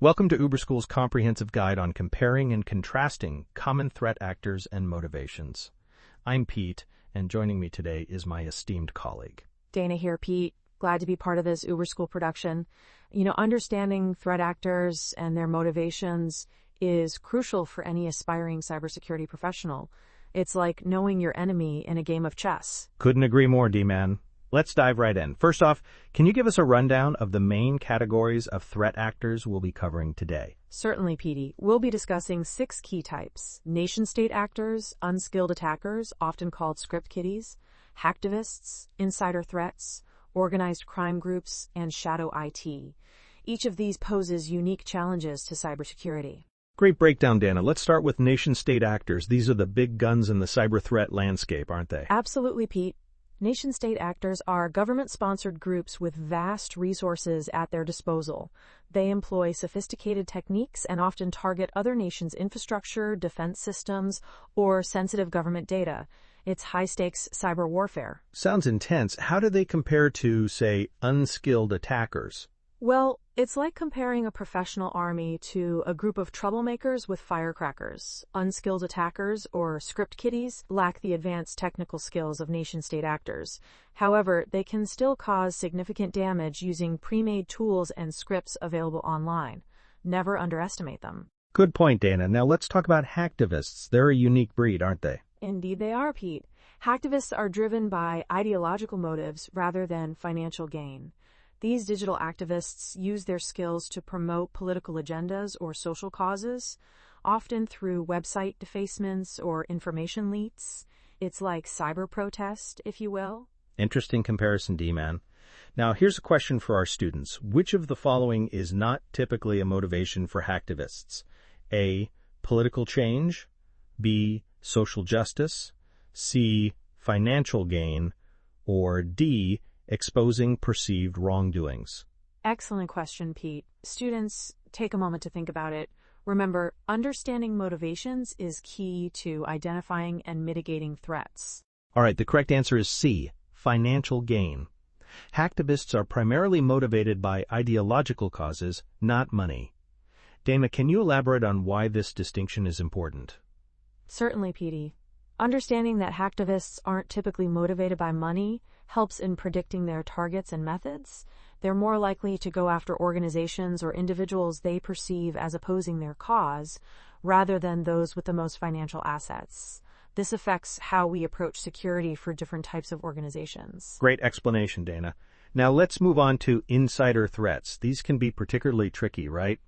Welcome to UberSchool's comprehensive guide on comparing and contrasting common threat actors and motivations. I'm Pete, and joining me today is my esteemed colleague. Dana here, Pete. Glad to be part of this UberSchool production. Understanding threat actors and their motivations is crucial for any aspiring cybersecurity professional. It's like knowing your enemy in a game of chess. Couldn't agree more, D-Man. Let's dive right in. First off, can you give us a rundown of the main categories of threat actors we'll be covering today? Certainly, Petey. We'll be discussing 6 key types: nation-state actors, unskilled attackers, often called script kiddies, hacktivists, insider threats, organized crime groups, and shadow IT. Each of these poses unique challenges to cybersecurity. Great breakdown, Dana. Let's start with nation-state actors. These are the big guns in the cyber threat landscape, aren't they? Absolutely, Pete. Nation-state actors are government-sponsored groups with vast resources at their disposal. They employ sophisticated techniques and often target other nations' infrastructure, defense systems, or sensitive government data. It's high-stakes cyber warfare. Sounds intense. How do they compare to, say, unskilled attackers? Well, it's like comparing a professional army to a group of troublemakers with firecrackers. Unskilled attackers, or script kiddies, lack the advanced technical skills of nation-state actors. However, they can still cause significant damage using pre-made tools and scripts available online. Never underestimate them. Good point, Dana. Now let's talk about hacktivists. They're a unique breed, aren't they? Indeed they are, Pete. Hacktivists are driven by ideological motives rather than financial gain. These digital activists use their skills to promote political agendas or social causes, often through website defacements or information leaks. It's like cyber protest, if you will. Interesting comparison, D-Man. Now, here's a question for our students. Which of the following is not typically a motivation for hacktivists? A, political change. B, social justice. C, financial gain. Or D, exposing perceived wrongdoings? Excellent question, Pete. Students, take a moment to think about it. Remember, understanding motivations is key to identifying and mitigating threats. All right, the correct answer is C, financial gain. Hacktivists are primarily motivated by ideological causes, not money. Dana, can you elaborate on why this distinction is important? Certainly, Petey. Understanding that hacktivists aren't typically motivated by money helps in predicting their targets and methods. They're more likely to go after organizations or individuals they perceive as opposing their cause, rather than those with the most financial assets. This affects how we approach security for different types of organizations. Great explanation, Dana. Now let's move on to insider threats. These can be particularly tricky, right?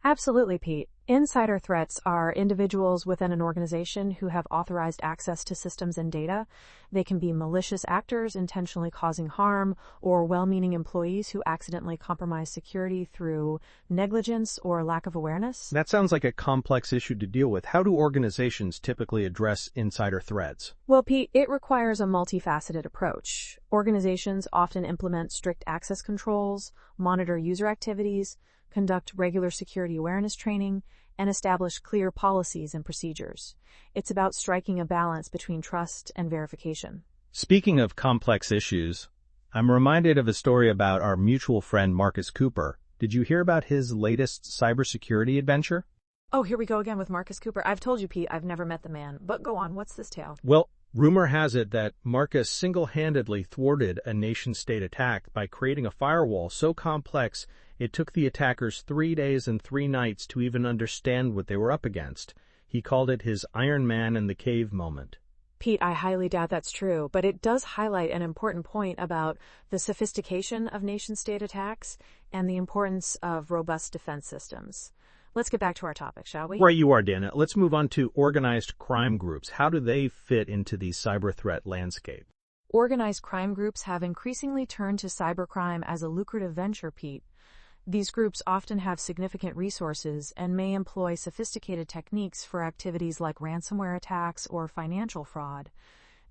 Absolutely, Pete. Insider threats are individuals within an organization who have authorized access to systems and data. They can be malicious actors intentionally causing harm, or well-meaning employees who accidentally compromise security through negligence or lack of awareness. That sounds like a complex issue to deal with. How do organizations typically address insider threats? Well, Pete, it requires a multifaceted approach. Organizations often implement strict access controls, monitor user activities, conduct regular security awareness training, and establish clear policies and procedures. It's about striking a balance between trust and verification. Speaking of complex issues, I'm reminded of a story about our mutual friend Marcus Cooper. Did you hear about his latest cybersecurity adventure? Oh, here we go again with Marcus Cooper. I've told you, Pete, I've never met the man. But go on, what's this tale? Well, rumor has it that Marcus single-handedly thwarted a nation-state attack by creating a firewall so complex it took the attackers 3 days and 3 nights to even understand what they were up against. He called it his Iron Man in the cave moment. Pete, I highly doubt that's true, but it does highlight an important point about the sophistication of nation-state attacks and the importance of robust defense systems. Let's get back to our topic, shall we? Right you are, Dana. Let's move on to organized crime groups. How do they fit into the cyber threat landscape? Organized crime groups have increasingly turned to cybercrime as a lucrative venture, Pete. These groups often have significant resources and may employ sophisticated techniques for activities like ransomware attacks or financial fraud.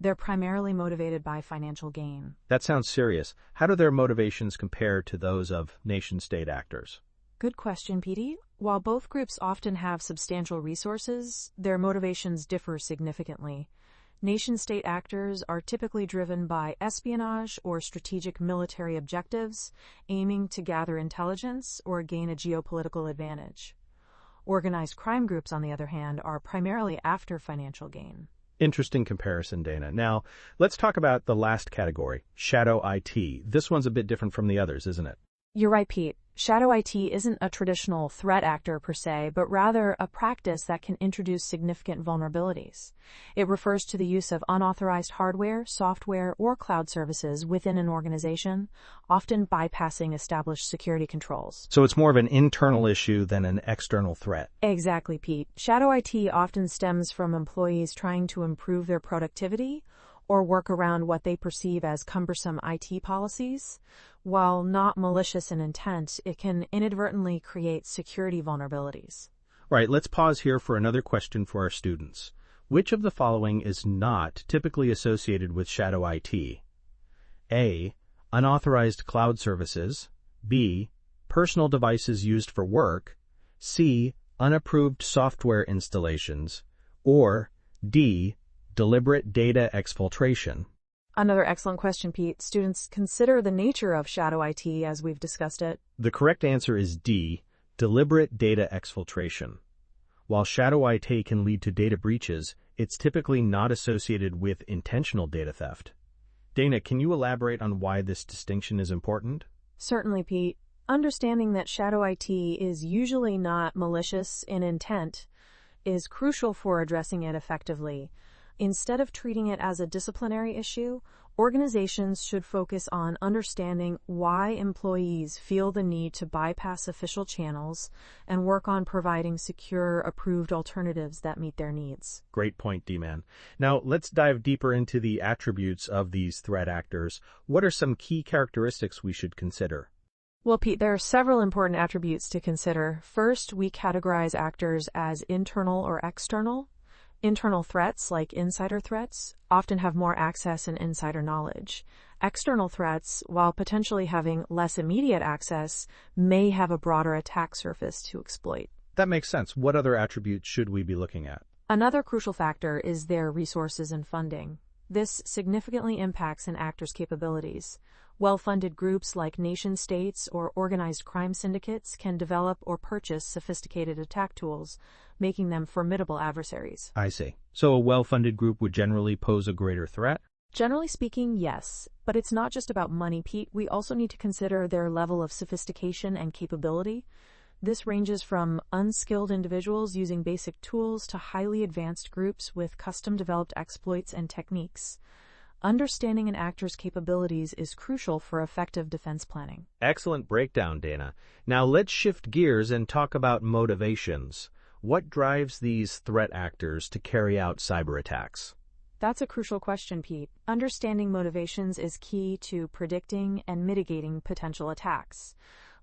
They're primarily motivated by financial gain. That sounds serious. How do their motivations compare to those of nation-state actors? Good question, Petey. While both groups often have substantial resources, their motivations differ significantly. Nation-state actors are typically driven by espionage or strategic military objectives, aiming to gather intelligence or gain a geopolitical advantage. Organized crime groups, on the other hand, are primarily after financial gain. Interesting comparison, Dana. Now, let's talk about the last category, shadow IT. This one's a bit different from the others, isn't it? You're right, Pete. Shadow IT isn't a traditional threat actor per se, but rather a practice that can introduce significant vulnerabilities. It refers to the use of unauthorized hardware, software, or cloud services within an organization, often bypassing established security controls. So it's more of an internal issue than an external threat. Exactly, Pete. Shadow IT often stems from employees trying to improve their productivity or work around what they perceive as cumbersome IT policies. While not malicious in intent, it can inadvertently create security vulnerabilities. Right, let's pause here for another question for our students. Which of the following is not typically associated with shadow IT? A. Unauthorized cloud services. B. Personal devices used for work. C. Unapproved software installations. Or D. Deliberate data exfiltration. Another excellent question, Pete. Students, consider the nature of shadow IT as we've discussed it. The correct answer is D. Deliberate data exfiltration. While shadow IT can lead to data breaches, it's typically not associated with intentional data theft. Dana, can you elaborate on why this distinction is important? Certainly, Pete. Understanding that shadow IT is usually not malicious in intent is crucial for addressing it effectively. Instead of treating it as a disciplinary issue, organizations should focus on understanding why employees feel the need to bypass official channels and work on providing secure, approved alternatives that meet their needs. Great point, D-Man. Now, let's dive deeper into the attributes of these threat actors. What are some key characteristics we should consider? Well, Pete, there are several important attributes to consider. First, we categorize actors as internal or external. Internal threats, like insider threats, often have more access and insider knowledge. External threats, while potentially having less immediate access, may have a broader attack surface to exploit. That makes sense. What other attributes should we be looking at? Another crucial factor is their resources and funding. This significantly impacts an actor's capabilities. Well-funded groups like nation-states or organized crime syndicates can develop or purchase sophisticated attack tools, making them formidable adversaries. I see. So a well-funded group would generally pose a greater threat? Generally speaking, yes. But it's not just about money, Pete. We also need to consider their level of sophistication and capability. This ranges from unskilled individuals using basic tools to highly advanced groups with custom-developed exploits and techniques. Understanding an actor's capabilities is crucial for effective defense planning. Excellent breakdown, Dana. Now let's shift gears and talk about motivations. What drives these threat actors to carry out cyber attacks? That's a crucial question, Pete. Understanding motivations is key to predicting and mitigating potential attacks.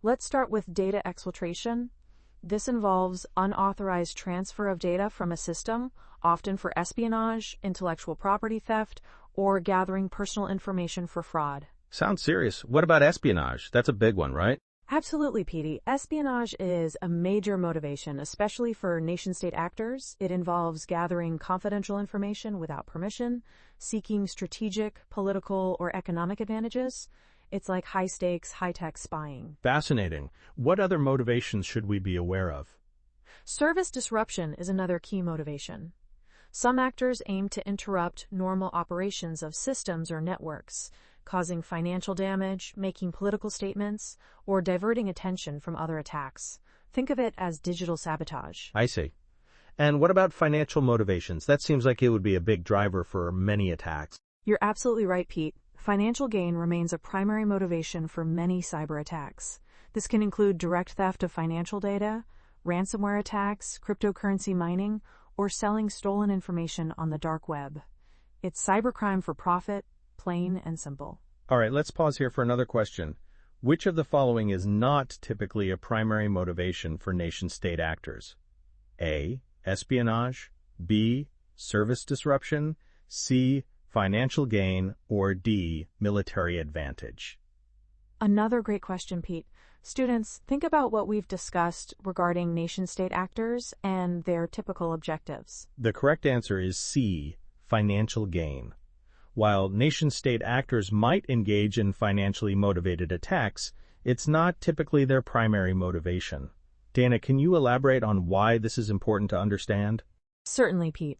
Let's start with data exfiltration. This involves unauthorized transfer of data from a system, often for espionage, intellectual property theft, or gathering personal information for fraud. Sounds serious. What about espionage? That's a big one, right? Absolutely, Petey. Espionage is a major motivation, especially for nation-state actors. It involves gathering confidential information without permission, seeking strategic, political, or economic advantages. It's like high-stakes, high-tech spying. Fascinating. What other motivations should we be aware of? Service disruption is another key motivation. Some actors aim to interrupt normal operations of systems or networks, causing financial damage, making political statements, or diverting attention from other attacks. Think of it as digital sabotage. I see. And what about financial motivations? That seems like it would be a big driver for many attacks. You're absolutely right, Pete. Financial gain remains a primary motivation for many cyber attacks. This can include direct theft of financial data, ransomware attacks, cryptocurrency mining, or selling stolen information on the dark web. It's cybercrime for profit, plain and simple. All right, let's pause here for another question. Which of the following is not typically a primary motivation for nation-state actors? A. Espionage. B. Service disruption. C. Financial gain. Or D. Military advantage. Another great question, Pete. Students, think about what we've discussed regarding nation-state actors and their typical objectives. The correct answer is C. financial gain. While nation-state actors might engage in financially motivated attacks, it's not typically their primary motivation. Dana, can you elaborate on why this is important to understand? Certainly, Pete.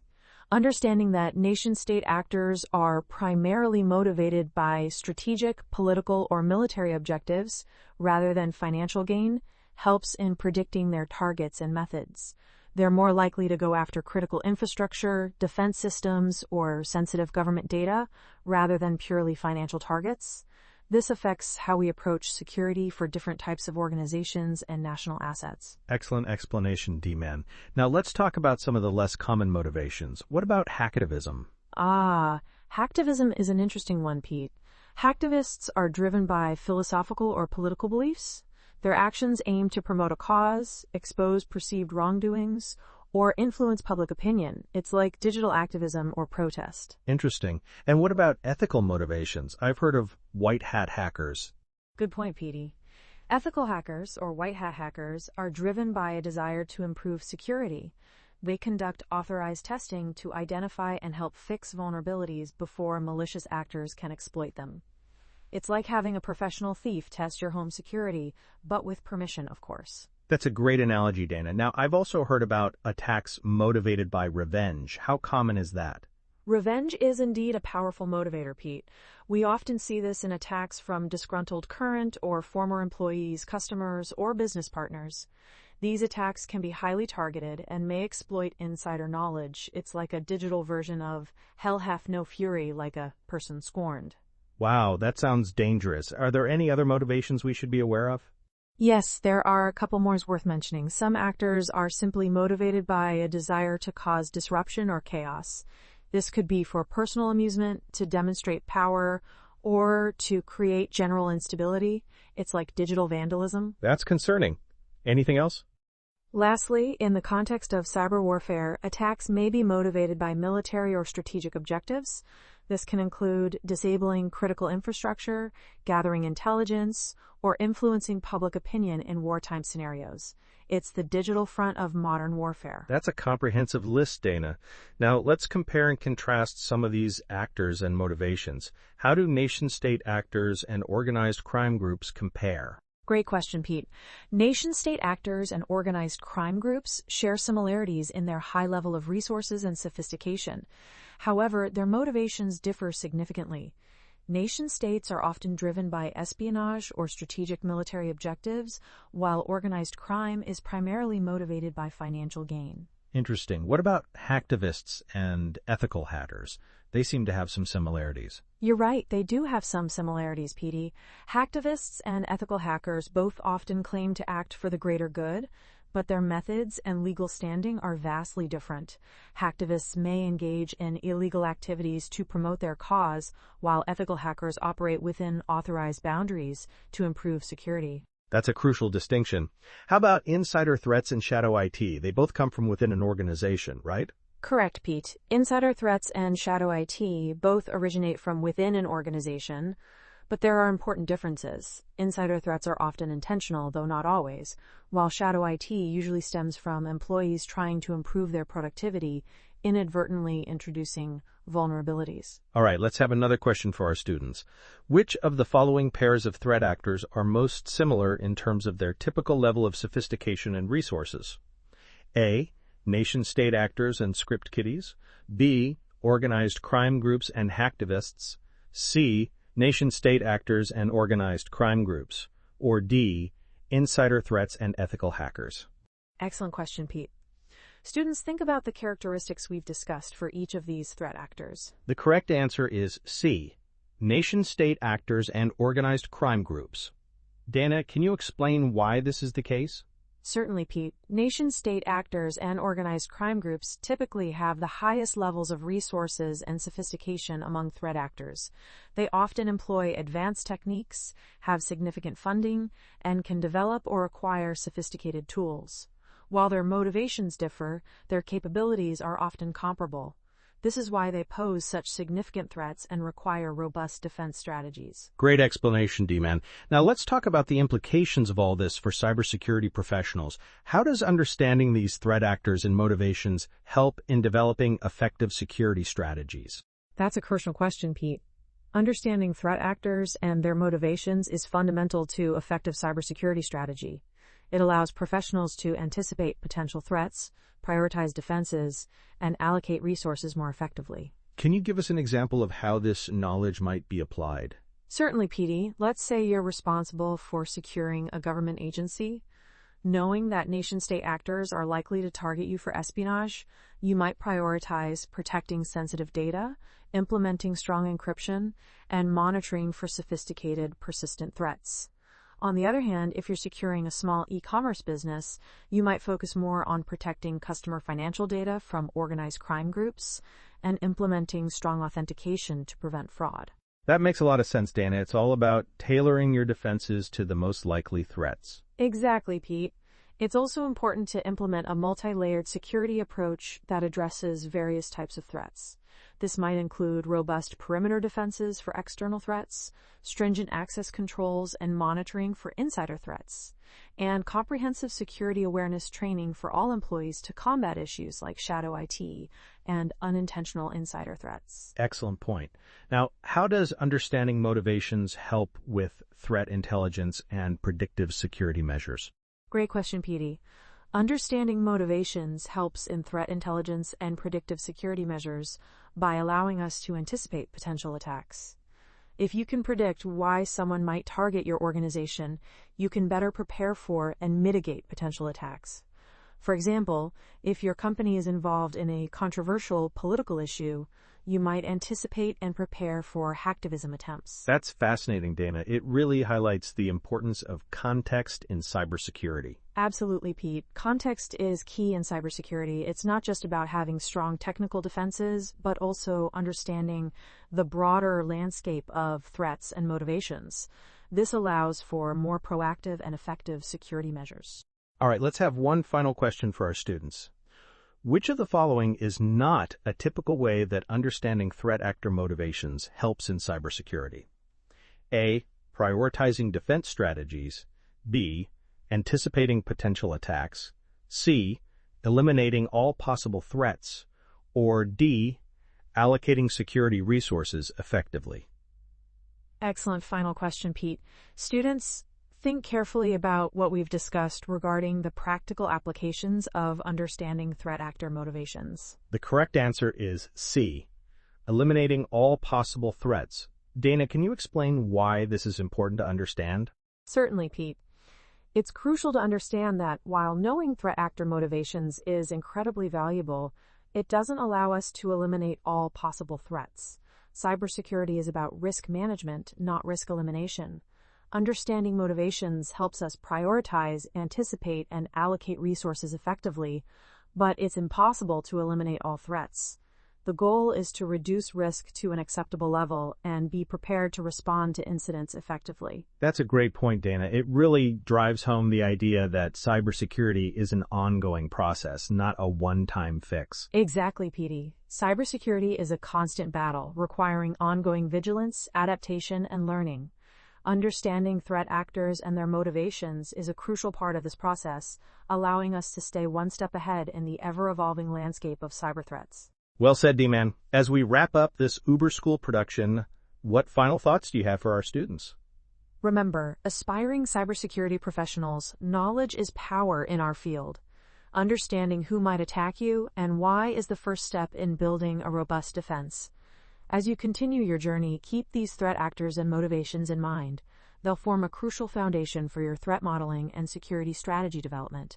Understanding that nation-state actors are primarily motivated by strategic, political, or military objectives rather than financial gain helps in predicting their targets and methods. They're more likely to go after critical infrastructure, defense systems, or sensitive government data rather than purely financial targets. This affects how we approach security for different types of organizations and national assets. Excellent explanation, D-Man. Now let's talk about some of the less common motivations. What about hacktivism? Hacktivism is an interesting one, Pete. Hacktivists are driven by philosophical or political beliefs. Their actions aim to promote a cause, expose perceived wrongdoings, or influence public opinion. It's like digital activism or protest. Interesting. And what about ethical motivations? I've heard of white hat hackers. Good point, Petey. Ethical hackers, or white hat hackers, are driven by a desire to improve security. They conduct authorized testing to identify and help fix vulnerabilities before malicious actors can exploit them. It's like having a professional thief test your home security, but with permission, of course. That's a great analogy, Dana. Now, I've also heard about attacks motivated by revenge. How common is that? Revenge is indeed a powerful motivator, Pete. We often see this in attacks from disgruntled current or former employees, customers, or business partners. These attacks can be highly targeted and may exploit insider knowledge. It's like a digital version of "hell hath no fury like a person scorned." Wow, that sounds dangerous. Are there any other motivations we should be aware of? Yes, there are a couple more worth mentioning. Some actors are simply motivated by a desire to cause disruption or chaos. This could be for personal amusement, to demonstrate power, or to create general instability. It's like digital vandalism. That's concerning. Anything else? Lastly, in the context of cyber warfare, attacks may be motivated by military or strategic objectives. This can include disabling critical infrastructure, gathering intelligence, or influencing public opinion in wartime scenarios. It's the digital front of modern warfare. That's a comprehensive list, Dana. Now, let's compare and contrast some of these actors and motivations. How do nation-state actors and organized crime groups compare? Great question, Pete. Nation-state actors and organized crime groups share similarities in their high level of resources and sophistication. However, their motivations differ significantly. Nation-states are often driven by espionage or strategic military objectives, while organized crime is primarily motivated by financial gain. Interesting. What about hacktivists and ethical hackers? They seem to have some similarities. You're right, they do have some similarities, Petey. Hacktivists and ethical hackers both often claim to act for the greater good, but their methods and legal standing are vastly different. Hacktivists may engage in illegal activities to promote their cause, while ethical hackers operate within authorized boundaries to improve security. That's a crucial distinction. How about insider threats and shadow IT? They both come from within an organization, right? Correct, Pete. Insider threats and shadow IT both originate from within an organization, but there are important differences. Insider threats are often intentional, though not always, while shadow IT usually stems from employees trying to improve their productivity, inadvertently introducing vulnerabilities. All right, let's have another question for our students. Which of the following pairs of threat actors are most similar in terms of their typical level of sophistication and resources? A. Nation-state actors and script kiddies. B. Organized crime groups and hacktivists. C. Nation-state actors and organized crime groups. Or D. Insider threats and ethical hackers. Excellent question, Pete. Students, think about the characteristics we've discussed for each of these threat actors. The correct answer is C. Nation-state actors and organized crime groups. Dana, can you explain why this is the case? Certainly, Pete. Nation-state actors and organized crime groups typically have the highest levels of resources and sophistication among threat actors. They often employ advanced techniques, have significant funding, and can develop or acquire sophisticated tools. While their motivations differ, their capabilities are often comparable. This is why they pose such significant threats and require robust defense strategies. Great explanation, D-Man. Now let's talk about the implications of all this for cybersecurity professionals. How does understanding these threat actors and motivations help in developing effective security strategies? That's a crucial question, Pete. Understanding threat actors and their motivations is fundamental to effective cybersecurity strategy. It allows professionals to anticipate potential threats, prioritize defenses, and allocate resources more effectively. Can you give us an example of how this knowledge might be applied? Certainly, Petey. Let's say you're responsible for securing a government agency. Knowing that nation-state actors are likely to target you for espionage, you might prioritize protecting sensitive data, implementing strong encryption, and monitoring for sophisticated, persistent threats. On the other hand, if you're securing a small e-commerce business, you might focus more on protecting customer financial data from organized crime groups and implementing strong authentication to prevent fraud. That makes a lot of sense, Dana. It's all about tailoring your defenses to the most likely threats. Exactly, Pete. It's also important to implement a multi-layered security approach that addresses various types of threats. This might include robust perimeter defenses for external threats, stringent access controls and monitoring for insider threats, and comprehensive security awareness training for all employees to combat issues like shadow IT and unintentional insider threats. Excellent point. Now, how does understanding motivations help with threat intelligence and predictive security measures? Great question, Petey. Understanding motivations helps in threat intelligence and predictive security measures by allowing us to anticipate potential attacks. If you can predict why someone might target your organization, you can better prepare for and mitigate potential attacks. For example, if your company is involved in a controversial political issue, you might anticipate and prepare for hacktivism attempts. That's fascinating, Dana. It really highlights the importance of context in cybersecurity. Absolutely, Pete. Context is key in cybersecurity. It's not just about having strong technical defenses, but also understanding the broader landscape of threats and motivations. This allows for more proactive and effective security measures. All right, let's have one final question for our students. Which of the following is not a typical way that understanding threat actor motivations helps in cybersecurity? A. Prioritizing defense strategies. B. Anticipating potential attacks. C. Eliminating all possible threats. Or D. Allocating security resources effectively. Excellent final question, Pete. Students, think carefully about what we've discussed regarding the practical applications of understanding threat actor motivations. The correct answer is C. Eliminating all possible threats. Dana, can you explain why this is important to understand? Certainly, Pete. It's crucial to understand that while knowing threat actor motivations is incredibly valuable, it doesn't allow us to eliminate all possible threats. Cybersecurity is about risk management, not risk elimination. Understanding motivations helps us prioritize, anticipate, and allocate resources effectively, but it's impossible to eliminate all threats. The goal is to reduce risk to an acceptable level and be prepared to respond to incidents effectively. That's a great point, Dana. It really drives home the idea that cybersecurity is an ongoing process, not a one-time fix. Exactly, Petey. Cybersecurity is a constant battle, requiring ongoing vigilance, adaptation, and learning. Understanding threat actors and their motivations is a crucial part of this process, allowing us to stay one step ahead in the ever-evolving landscape of cyber threats. Well said, D-Man. As we wrap up this UberSchool production, what final thoughts do you have for our students? Remember, aspiring cybersecurity professionals, knowledge is power in our field. Understanding who might attack you and why is the first step in building a robust defense. As you continue your journey, keep these threat actors and motivations in mind. They'll form a crucial foundation for your threat modeling and security strategy development.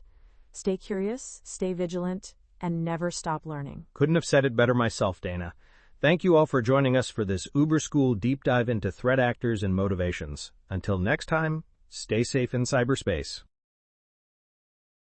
Stay curious, stay vigilant, and never stop learning. Couldn't have said it better myself, Dana. Thank you all for joining us for this UberSchool deep dive into threat actors and motivations. Until next time, stay safe in cyberspace.